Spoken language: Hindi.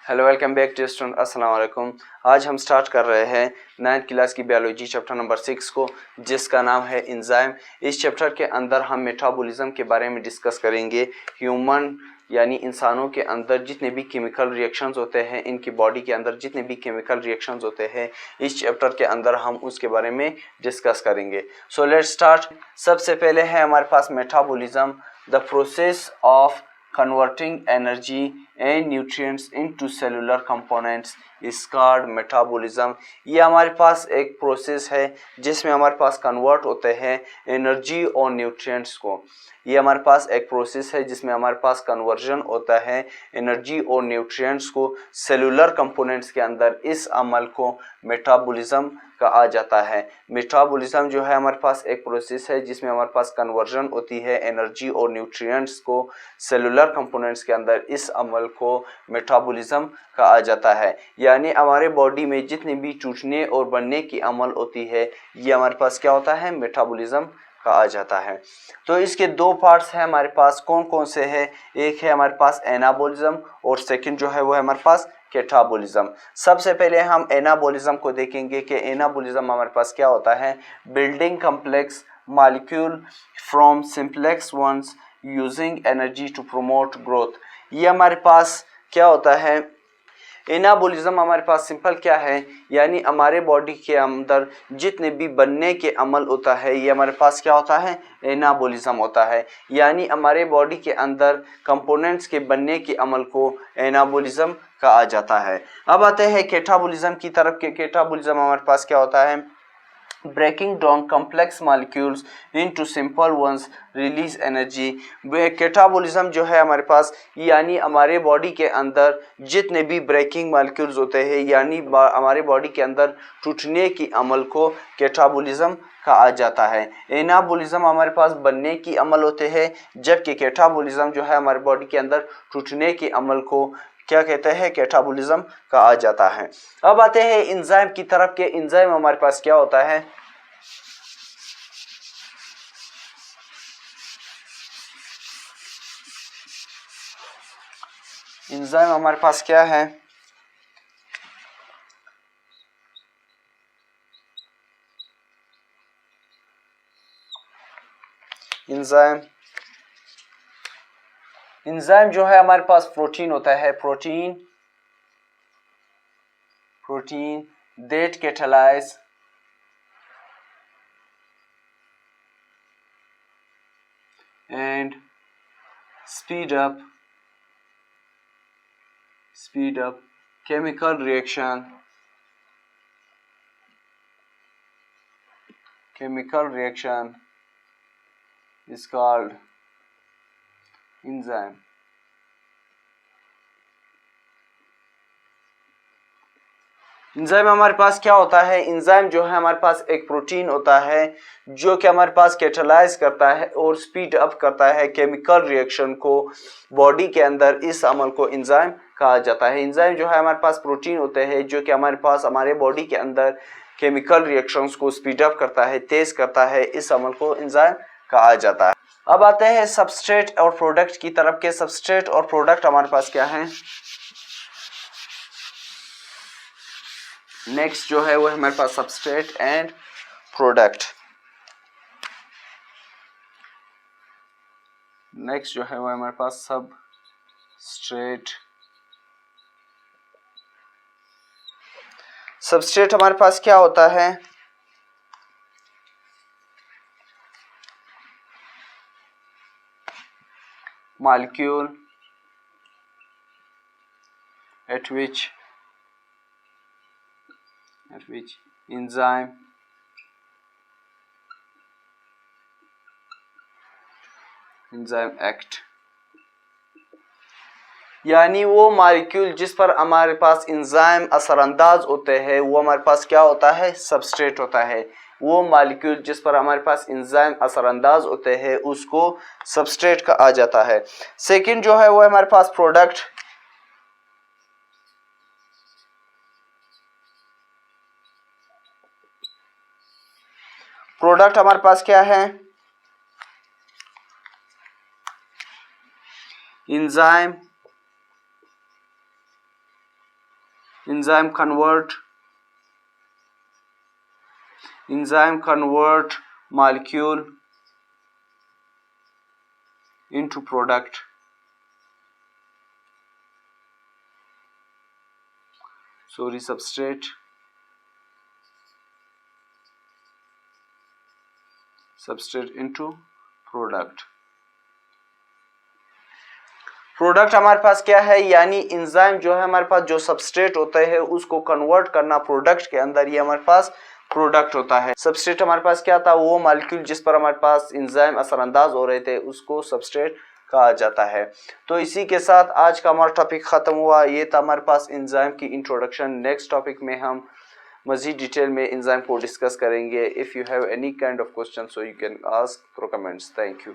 Hello, welcome back to student. अस्सलाम वालेकुम। आज हम स्टार्ट कर रहे हैं 9th क्लास की बायोलॉजी चैप्टर नंबर 6 को, जिसका नाम है एंजाइम। इस चैप्टर के अंदर हम मेटाबॉलिज्म के बारे में डिस्कस करेंगे। ह्यूमन यानी इंसानों के अंदर जितने भी केमिकल रिएक्शंस होते हैं, इनकी बॉडी के अंदर जितने भी केमिकल रिएक्शंस होते हैं, इस चैप्टर के अंदर हम उसके बारे में डिस्कस करेंगे। So let's start. सबसे पहले है हमारे pass metabolism, the process of converting energy and nutrients into cellular components is called metabolism। ये हमारे पास एक प्रोसेस है जिसमें हमारे पास कन्वर्ट होते हैं एनर्जी और न्यूट्रिएंट्स को। ये हमारे पास एक प्रोसेस है जिसमें हमारे पास कन्वर्जन होता है एनर्जी और न्यूट्रिएंट्स को सेलुलर कंपोनेंट्स के अंदर। इस अमल को मेटाबॉलिज्म कहा जाता है। मेटाबॉलिज्म जो है हमारे पास एक प्रोसेस है जिसमें हमारे पास कन्वर्जन होती है एनर्जी और न्यूट्रिएंट्स को सेलुलर कंपोनेंट्स के अंदर। इस अमल को मेटाबॉलिज्म कहा जाता है। यानी हमारे बॉडी में जितनी भी टूटने और बनने की अमल होती है, ये हमारे पास क्या होता है, मेटाबॉलिज्म कहा जाता है। तो इसके दो पार्ट्स हैं हमारे पास। कौन कौन से हैं? एक है हमारे पास एनाबॉलिज्म और सेकंड जो है वो है हमारे पास कैटाबॉलिज्म। सबसे पहले हम एनाबॉलिज्म को देखेंगे कि एनाबॉलिज्म हमारे पास क्या होता है। Building complex molecule from simplex ones using energy to promote growth. ये हमारे पास क्या होता है, एनाबॉलिज्म हमारे पास सिंपल क्या है, यानी हमारे बॉडी के अंदर जितने भी बनने के अमल होता है, ये हमारे पास क्या होता है, एनाबॉलिज्म होता है। यानी हमारे बॉडी के अंदर कंपोनेंट्स के बनने के अमल को एनाबॉलिज्म कहा जाता है। अब आते हैं कैटाबॉलिज्म की तरफ के। कैटाबॉलिज्म हमारे पास क्या होता है, breaking down complex molecules into simple ones release energy। Catabolism जो है हमारे पास, यानी हमारे बॉडी के अंदर जितने भी ब्रेकिंग मॉलिक्यूल्स होते हैं, यानी हमारे बॉडी के अंदर टूटने की अमल को कैटाबॉलिज्म कहा जाता है। एनाबॉलिज्म हमारे पास बनने की अमल होते हैं, जबकि कैटाबॉलिज्म जो है हमारे बॉडी के अंदर टूटने की अमल को क्या कहते हैं, कैटाबॉलिज्म कहा जाता है। अब आते हैं एंजाइम की तरफ के। एंजाइम हमारे पास क्या होता है, एंजाइम हमारे पास क्या है, एंजाइम एंजाइम जो है हमारे पास प्रोटीन होता है। Protein that catalyse and speed up chemical reaction is called enzyme। Enzyme हमारे पास क्या होता है, एंजाइम जो है हमारे पास एक प्रोटीन होता है जो कि हमारे पास कैटालाइज करता है और स्पीड अप करता है केमिकल रिएक्शन को बॉडी के अंदर। इस अमल को एंजाइम कहा जाता है। एंजाइम जो है हमारे पास प्रोटीन होते हैं जो कि हमारे पास हमारे बॉडी के अंदर केमिकल रिएक्शंस को स्पीड अप करता है, तेज करता है। इस अमल को एंजाइम कहा जाता है। अब आते हैं सबस्ट्रेट और प्रोडक्ट की तरफ के। सबस्ट्रेट और प्रोडक्ट हमारे पास क्या है, नेक्स्ट जो है वो है हमारे पास सबस्ट्रेट एंड प्रोडक्ट। नेक्स्ट जो है वो हमारे पास सबस्ट्रेट हमारे पास क्या होता है, molecule at which enzyme act। यानी वो मॉलिक्यूल जिस पर हमारे पास एंजाइम असरअंदाज होते हैं, वो हमारे पास क्या होता है, सबस्ट्रेट होता है। वो मॉलिक्यूल जिस पर हमारे पास एंजाइम असरअंदाज होते हैं उसको सबस्ट्रेट कहा जाता है। सेकंड जो है वो हमारे पास प्रोडक्ट। प्रोडक्ट हमारे पास क्या है, enzyme enzyme convert molecule into product. Substrate into product. Product हमारे पास क्या है, यानी इंजाइम जो है हमारे पास जो सबस्ट्रेट होता है उसको कन्वर्ट करना प्रोडक्ट के अंदर, ये हमारे पास प्रोडक्ट होता है। सबस्ट्रेट हमारे पास क्या था, वो मॉलिक्यूल जिस पर हमारे पास इंजाइम असरअंदाज हो रहे थे उसको सबस्ट्रेट कहा जाता है। तो इसी के साथ आज का हमारा टॉपिक खत्म हुआ। ये था हमारे पास इंजाइम की इंट्रोडक्शन। नेक्स्ट टॉपिक में हम मजीद डिटेल में इंजाइम को डिस्कस करेंगे। If you have any kind of question so you can ask through comments. Thank you.